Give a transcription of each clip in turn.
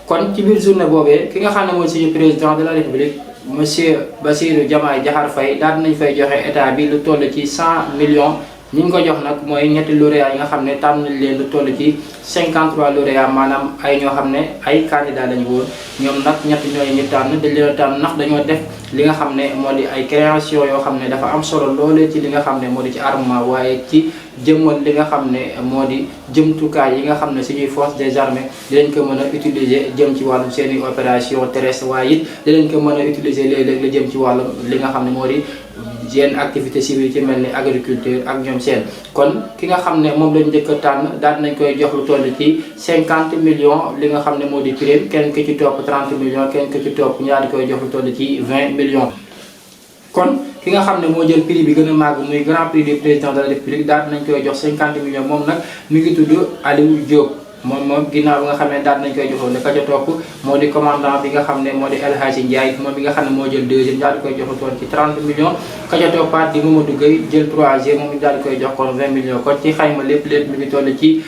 kon ci biir journée boobee ki nga xam ne mooy suñu président de la république monsieur Bassirou Diomaye Diakhar Faye daal nañ fay joxe état bi lu toll ci 100 millions. ñi ñu ko jox nag mooy ñetti lauréats yi nga xam ne tànn nañ leen lu toll ci 53 lauréats maanaam ay ñoo xam ne ay candidats lañu woon ñoom nag ñetti ñooy ñu tànn dañ leen a tànn ndax dañoo def li nga xam ne moo di ay création yoo xam ne dafa am solo loolee ci li nga xam ne moo di ci armement waaye ci jëmmal li nga xam ne moo di jëmtukaay yi nga xam ne suñuy force des armées dinañ ko mën a utiliser jëm ci wàllum seeni opération terrestre waaye it dinañ ko mën a utiliser léeg-léeg la jëm ci wàllum li nga xam ne moo di yenn activité civile ci mel ni agriculture ak ñoom seen kon ki nga xam ne moom lañ njëkk a tànn daal nañ koy jox lu toll ci 50 millions li nga xam ne moo di prime kenn ki ci topp 30 millions kenn ki ci topp ñaar di koy jox lu toll ci 20 millions. kon ki nga xam ne moo jël prix bi gën a màgg muy grand prix du président de la république daal nañ koy jox 50 millions moom nag mi ngi tudd Aliou Diop. moom ginnaaw bi nga xam ne daal nañ koy joxoon ne ka ca topp moo di commandant bi nga xam ne moo di El Hadji Ndiaye moom bi nga xam ne moo jël deuxième daal di koy joxatoon ci 30 millions ka ca toppaat di Mamadou Gueye jël troisième moom daal di koy jox kon 20 millions kon ci xayma lépp mi ngi toll ci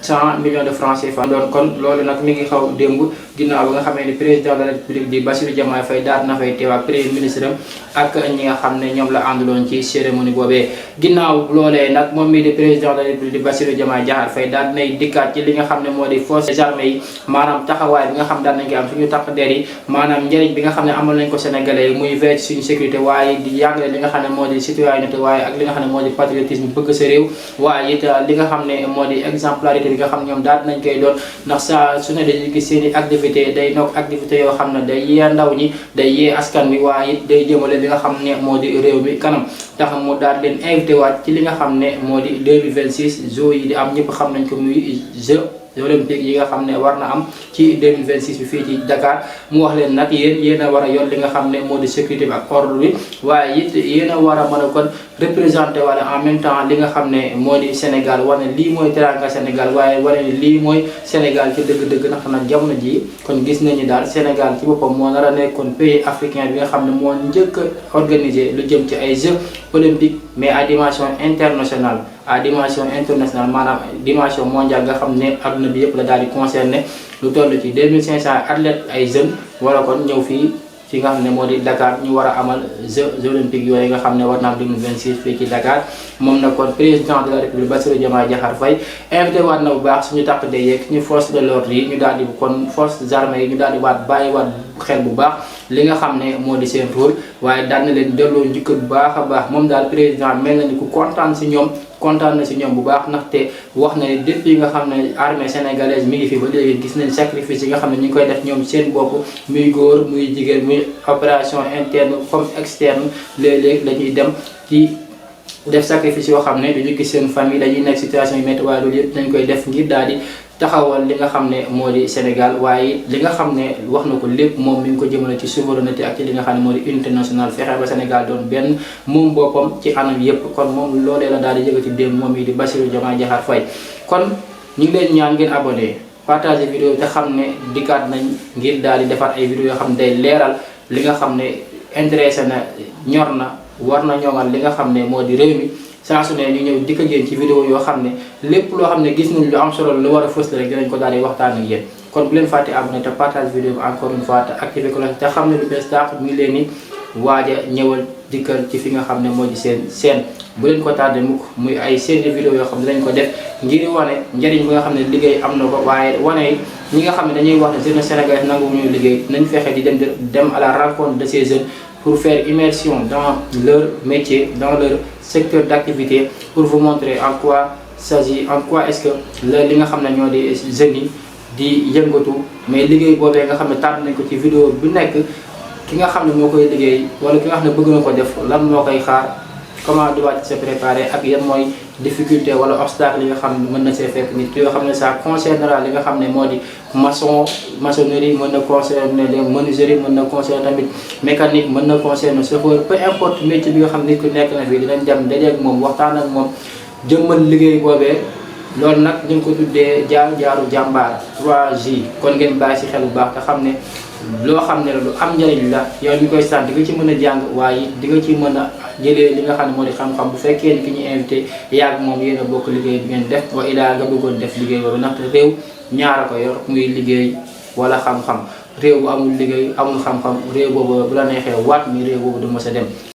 100 millions de francs CFA doon kon loolu nag mi ngi xaw démb ginnaaw bi nga xamee ni président de la république di Bassirou Diomaye Faye daal na fay teew ak premier ministre ak ñi nga xam ne ñoom la àndaloon ci cérémonie boobee ginnaaw loolee nag moom mii di président de la république di Bassirou Diomaye Diakhar Faye daal nay dikkaat ci li nga xam ne moo di forces armées yi maanaam taxawaay bi nga xam daan nañ koy am suñu takk der yi maanaam njëriñ bi nga xam ne amal nañ ko sénégalais yi muy veille suñu sécurité waaye di yàngale li nga xam ne moo di citoyenneté waaye ak li nga xam ne moo di patriotisme bëgg sa réew waaye it li nga xam ne moo di exemplarité bi nga xam ne ñoom daal nañ koy doon ndax saa su ne dañuy gis seen i activité day nokk activité yoo xam ne day yee ndaw ñi day yee askan wi waaye it day jëmale li nga xam ne moo di réew mi kanam tax mu daal leen invité waat ci li nga xam ne moo di 2026 jeux yi di am ñëpp xam nañ ko muy jeux olympique yi nga xam ne war na am ci 2026 bi fii ci Dakar mu wax leen nag yéen a war a yor li nga xam ne moo di sécurité bi ak ordre bi waaye it yéen a war a mën a kon représenté wala en même temps li nga xam ne moo di Sénégal wane lii mooy teranga Sénégal waaye wane ni lii mooy Sénégal ci dëgg-dëgg ndax nag jamono ji kon gis nañu daal Sénégal ci boppam moo nar a nekkoon pays africain bi nga xam ne moo njëkk a organisé lu jëm ci ay Jeux olympiques mais à dimension internationale maanaam dimension mondiale nga xam ne adduna bi yëpp la daal di concerné lu toll ci 2500 athlètes ay jeunes wala kon ñëw fii fi nga xam ne moo di Dakar ñu war a amal Jeux olympiques yooyu nga xam ne war na am 2026 fii ci Dakar moom nag kon président de la république Bassirou Diomaye Diakhar Faye invité waat na bu baax suñu takk de yeeg ñu force de l'ordre yi ñu daal di kon forces armées yi ñu daal di bàyyi waat xel bu baax li nga xam ne moo di seen rôle waaye daan na leen delloo njukkal bu baax a baax moom daal président mel na ni ku kontaan si ñoom kontaan na si ñoom bu baax ndaxte wax na ne depuis nga xam ne armée sénégalaise mi ngi fi ba léegi gis nañ sacrifice yi nga xam ne ñu ngi koy def ñoom seen bopp muy góor muy jigéen muy opération interne comme externe léeg-léeg dañuy dem ci def sacrifice yoo xam ne dañu gis seen famille dañuy nekk situation yu métti waaye loolu yëpp dañ koy def ngir daal di taxawal li nga xam ne moo di Sénégal waaye li nga xam ne wax na ko lépp moom mi ngi ko jëmale ci souveraineté ak ci li nga xam ne moo di unité nationale fexe ba Sénégal doon benn moom boppam ci anam yëpp kon moom loolee la daal di yëkkati démb moom yi di Bassirou Diomaye Diakhar Faye kon ñu ngi leen ñaan ngeen abonné partager vidéo te xam ne dikkaat nañ ngir daal di defar ay vidéo yoo xam ne day leeral li nga xam ne intéressé na ñor na war na ñoŋal li nga xam ne moo di réew mi saa su ne ñu ñëw dikk ak yéen ci vidéo yoo xam ne lépp loo xam ne gis nañ lu am solo lu war a fës rek dinañ ko daal di waxtaan ak yéen kon bu leen fàtte abonné te partage vidéo bi encore une fois te activé ko te xam ne lu bees taax mi ngi leen ni waaj a ñëwal dikkal ci fi nga xam ne moo di seen bu leen ko tardé mukk muy ay série vidéo yoo xam ne dinañ ko def ngir wane njëriñ bi nga xam ne liggéey am na ko waaye wane ñi nga xam ne dañuy wax ne jeunesse sénégalaise nangu ñu liggéey nañ fexe di dem à la rencontre de ces jeunes pour faire immersion dans leur métier, dans leur secteur d'activité, pour vous montrer en quoi s'agit, en quoi est-ce que li nga xam ne ñoo di jeunes yi di yëngatu mais liggéey boobee nga xam ne tànn nañ ko ci vidéo bu nekk ki nga xam ne moo koy liggéey wala ki nga xam ne bëgg na ko def lan moo koy xaar comment doit se préparer ak yan mooy difficulté wala obstacle yi nga xam ne mën na see fekk nit yoo xam ne ça concernera li nga xam ne moo di maçonnerie mën na concerner les menuiseries mën na concerner tamit mécanique mën na concerner chauffeur peu importe métier bi nga xam ne nit ku nekk na fii dinañ dem dajeeg moom waxtaan ak moom jëmmal liggéey boobee loolu nag ñu ngi ko tuddee jaaru jàmbaar 3J kon ngeen bàyyi si xel bu baax te xam ne loo xam ne lu am njëriñ la yow mi koy sant di nga ci mën a jàng waaye di nga ci mën a jëlee li nga xam ne moo di xam-xam bu fekkee ni ki ñu invité yaag moom yéen a bokk liggéey bi ngeen def wa ilaa nga bëggoon def liggéey boobu ndaxte réew ñaara ko yor muy liggéey wala xam-xam réew bu amul liggéey amul xam-xam réew boobu bu la neexee waat ni réew boobu du mës a dem